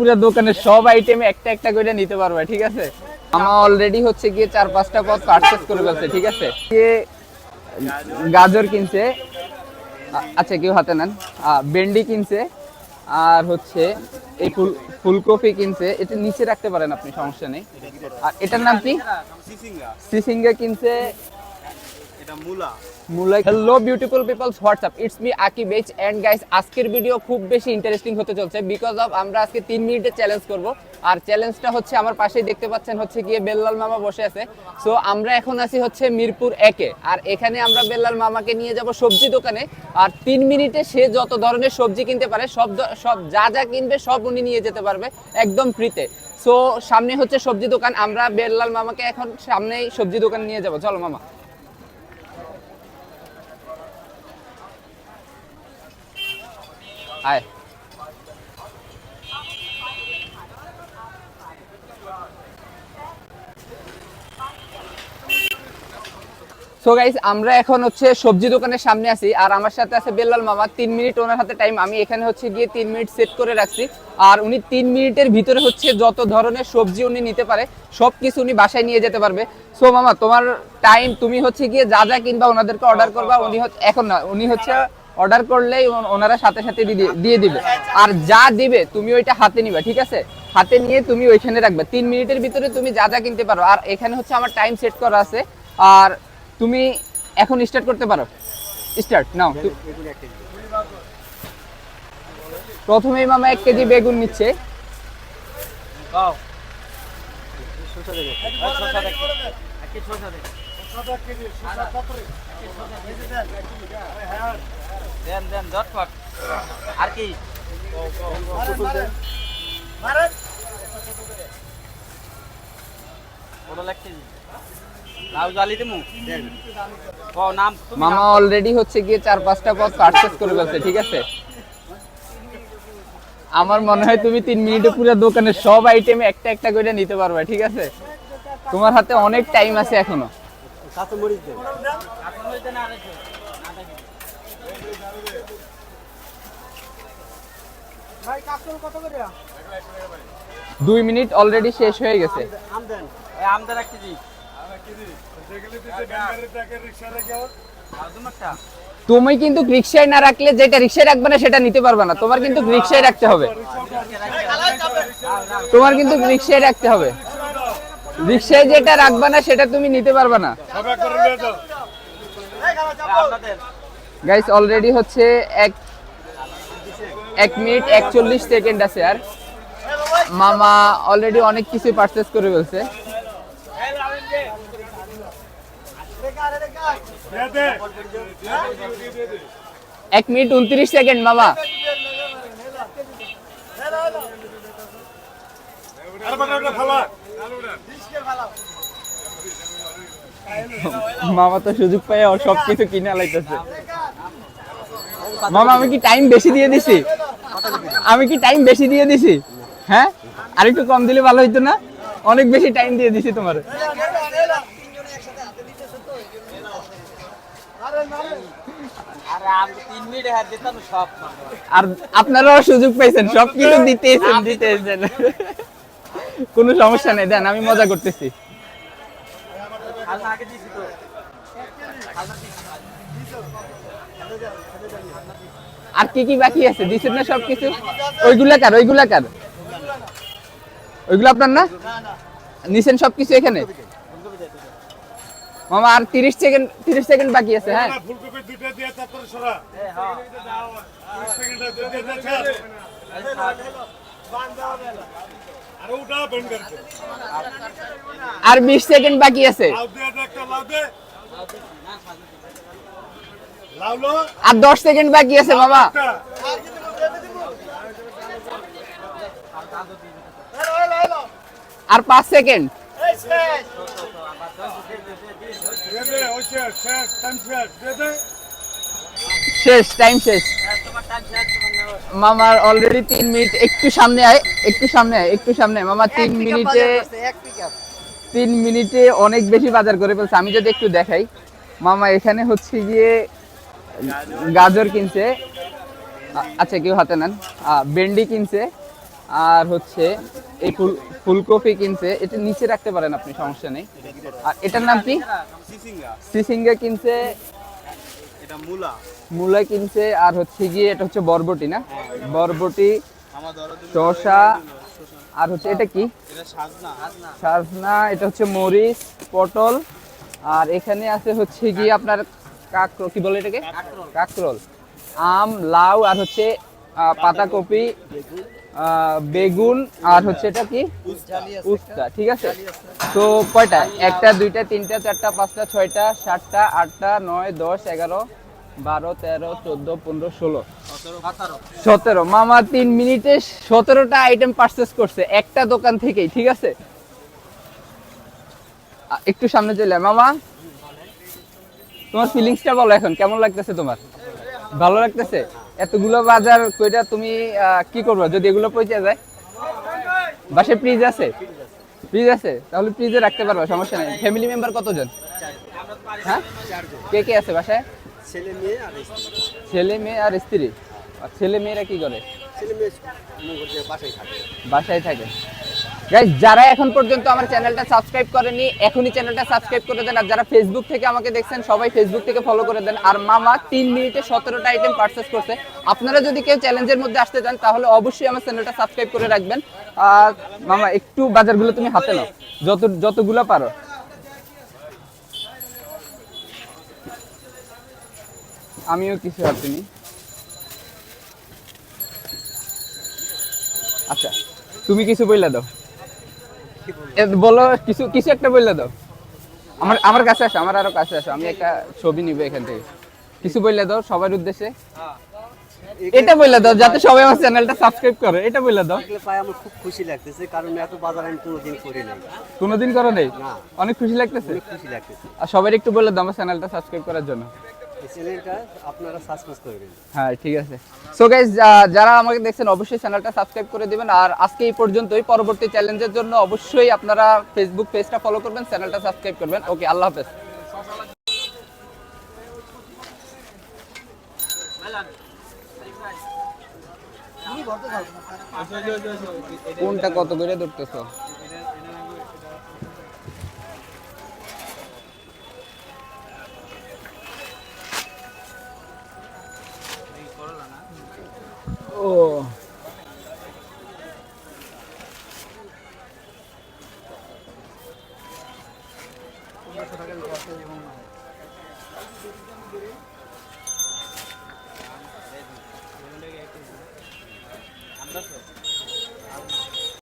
পুরো দোকানের সব আইটেম একটা একটা করে নিতে পারবে, ঠিক আছে। আমার অলরেডি হচ্ছে গিয়ে 4-5টা পদ পারচেজ করে ফেলছে, ঠিক আছে। গাজর কিনছে, আচ্ছা কেউ হাতে নেন। ভেন্ডি কিনছে, আর হচ্ছে এই ফুলকপি কিনছে। এটা নিচে রাখতে পারেন আপনি, সমস্যা নেই। আর এটার নাম কি? সিসিঙ্গা কিনছে। Hello beautiful peoples, what's up, it's me Akib H. And guys, আজকের ভিডিও খুব বেশি ইন্টারেস্টিং হতে চলছে বিকজ অফ আমরা আজকে 3 মিনিটের চ্যালেঞ্জ করব। আর চ্যালেঞ্জটা হচ্ছে আমার পাশেই দেখতে পাচ্ছেন, হচ্ছে গিয়ে বেল্লাল মামা বসে আছে। সো আমরা এখন আছি হচ্ছে মিরপুর 1-এ, আর এখানে আমরা বেল্লাল মামাকে নিয়ে যাব সবজি দোকানে। আর 3 মিনিটে সে যত ধরনের সবজি কিনতে পারে, সব যা যা কিনবে সব উনি নিয়ে যেতে পারবে একদম ফ্রিতে। সো সামনে হচ্ছে সবজি দোকান, আমরা বেল্লাল মামাকে এখন সামনেই সবজি দোকান নিয়ে যাব। চলো মামা। আয়। সো গাইস, আমরা এখন হচ্ছে সবজি দোকানের সামনে আছি, আর আমার সাথে আছে বেল্লাল মামা। 3 মিনিট ওনার হাতে টাইম। আমি এখানে হচ্ছে গিয়ে 3 মিনিট সেট করে রাখছি, আর উনি 3 মিনিটের ভিতরে হচ্ছে যত ধরনের সবজি উনি নিতে পারে সব কিছু উনি বাসায় নিয়ে যেতে পারবে। সো মামা, তোমার টাইম। তুমি হচ্ছে গিয়ে যা যা কিনবা ওনাদেরকে অর্ডার করবা। উনি এখন না, উনি হচ্ছে অর্ডার করলেই ওনারা সাথে সাথে দিয়ে দিবে। আর যা দিবে তুমি ওইটা হাতে নিবা, ঠিক আছে। হাতে নিয়ে তুমি ওইখানে রাখবে। 3 মিনিটের ভিতরে তুমি যা যা কিনতে পারো। আর এখানে হচ্ছে আমার টাইম সেট করা আছে, আর তুমি এখন স্টার্ট করতে পারো। Start now. প্রথমেই মামা 1 কেজি বেগুন নিচ্ছে। আর কি 1 কেজি মামা অলরেডি হচ্ছে গিয়ে 4-5টা পদ পারচেজ করে ফেলছে, ঠিক আছে। আমার মনে হয় তুমি 3 মিনিটে পুরো দোকানের সব আইটেম একটা একটা করে নিতে পারবে, ঠিক আছে। তোমার হাতে অনেক টাইম আছে এখনো। ভাই কাঁচকল কত করে? 2 মিনিট অলরেডি শেষ হয়ে গেছে। আমদান 1 কেজি। তুমি কিন্তু রিকশায় না রাখলে, যেটা রিকশায় রাখবে না সেটা নিতে পারবে না। তোমার কিন্তু রিকশায় রাখতে হবে। তোমার কিন্তু রিকশায় রাখতে হবে। রিকশায় যেটা রাখবে না সেটা তুমি নিতে পারবে না। গাইস, অলরেডি হচ্ছে 1 মিনিট 41 সেকেন্ড আছে। আর মামা অলরেডি অনেক কিছু পারচেজ করে ফেলছে। 1 মিনিট 29 সেকেন্ড মামা। মামা তো সুযোগ পায় সবকিছু কিনে লাইতেছে। মামা, আমি কি টাইম বেশি দিয়ে দিছি? হ্যাঁ, আর একটু কম দিলে ভালো হইতো না? অনেক বেশি টাইম দিয়ে দিছি তোমার। আর আপনারাও সুযোগ পাইছেন, সবকিছু দিতেছেন। কোনো সমস্যা নেই, দেন, আমি মজা করতেছি। আর কি কি বাকি আছে? দিছেন না সবকিছু? ওইগুলা কার? ওইগুলো আপনার না? নিছেন সবকিছু এখানে? মামা আর 30 সেকেন্ড বাকি আছে। হ্যাঁ, ফুলকপি দুইটা দিয়ে তারপরে সরা। হ্যাঁ, 30 সেকেন্ড আর 20 সেকেন্ড বাকি আছে। আর 10 সেকেন্ড বাকি আছে মামা। আর 5 সেকেন্ড। শেষ, টাইম শেষ। মামার অলরেডি 3 মিনিট। একটু সামনে আয়। মামা 3 মিনিটে অনেক বেশি বাজার করে ফেলছে। আমি যদি একটু দেখাই, মামা এখানে হচ্ছে গিয়ে গাজর কিনছে, আচ্ছা কেউ হাতে নেন। ভেন্ডি কিনছে, আর হচ্ছে এই ফুলকপি কিনছে, এটা নিচে রাখতে পারেন আপনি, সমস্যা নেই। আর এটার নাম কি? সিসিঙ্গা কিনছে, এটা মূলা। মূলা কিনছে, আর হচ্ছে গিয়ে এটা হচ্ছে বরবটি না, বরবটি, শসা, আর হচ্ছে এটা কি, সাজনা, এটা হচ্ছে মরিচ, পটল, আর এখানে আছে হচ্ছে গিয়ে আপনার কাকরোল, কি বলে এটাকে, কাকরোল, আম, লাউ, আর হচ্ছে পাতাকপি, বেগুন, আর হচ্ছে এটা কি, উস্তা। ঠিক আছে, তো কয়টা, একটা, দুইটা, তিনটা, চারটা, পাঁচটা, ছয়টা, সাতটা, আটটা, 9, 10, 11, 12, 13, 14, 15, 16, 17। মামা 3 মিনিটে 17টা আইটেম পারচেস করছে একটা দোকান থেকেই। ঠিক আছে, একটু সামনে চলে আয় মামা, তোমার ফিলিংসটা বলো, এখন কেমন লাগতেছে তোমার? ভালো লাগতেছে? এতগুলো বাজার কইরা তুমি কি করবে যদি এগুলো পচে যায়? বাসায় ফ্রিজ আছে? ফ্রিজ আছে, তাহলে ফ্রিজে রাখতে পারবা, সমস্যা নেই। ফ্যামিলি মেম্বার কতজন? হ্যাঁ, কে কে আছে বাসায়? ছেলে মেয়ে আর স্ত্রী। আর ছেলে মেয়েরা কি করে? বাসায় থাকে। গাইস, যারা এখন পর্যন্ত আমার চ্যানেলটা সাবস্ক্রাইব করেনি, এখনই চ্যানেলটা সাবস্ক্রাইব করে দেন। আর যারা ফেসবুক থেকে আমাকে দেখছেন, সবাই ফেসবুক থেকে ফলো করে দেন। আর মামা 3 মিনিটে 17টা আইটেম পারচেজ করছে। আপনারা যদি কেউ চ্যালেঞ্জের মধ্যে আসতে চান, তাহলে অবশ্যই আমার চ্যানেলটা সাবস্ক্রাইব করে রাখবেন। আর মামা একটু বাজারগুলো তুমি হাতে নাও, যতগুলো পারো। আমিও কিছু হাতে নিই। আচ্ছা, তুমি কিছু বললা দাও, বলো কিছু, কিছু একটা বললে দাও। আমার কাছে আসো, আমার আরো কাছে আসো, আমি একটা ছবি নিব এখান থেকে। কিছু বললে দাও সবার উদ্দেশ্যে, এটা বললে দাও যাতে সবাই আমার চ্যানেলটা সাবস্ক্রাইব করে, এটা বললে দাও। আমার খুব খুশি লাগতেছে, কারণ এত বাজার আমি কোনোদিন করি নাই। কোনোদিন করো নাই? না। অনেক খুশি লাগতেছে। অনেক খুশি লাগতেছে। আর সবাই একটু বলে দাও আমার চ্যানেলটা সাবস্ক্রাইব করার জন্য। এই চ্যানেলটা আপনারা সাবস্ক্রাইব করবেন। হ্যাঁ, ঠিক আছে। সো গাইস, যারা আমাকে দেখছেন অবশ্যই চ্যানেলটা সাবস্ক্রাইব করে দিবেন। আর আজকে এই পর্যন্তই। পরবর্তী চ্যালেঞ্জের জন্য অবশ্যই আপনারা ফেসবুক পেজটা ফলো করবেন, চ্যানেলটা সাবস্ক্রাইব করবেন। ওকে, আল্লাহ হাফেজ। কোনটা কত করে ধরতেছো? ও, টাকা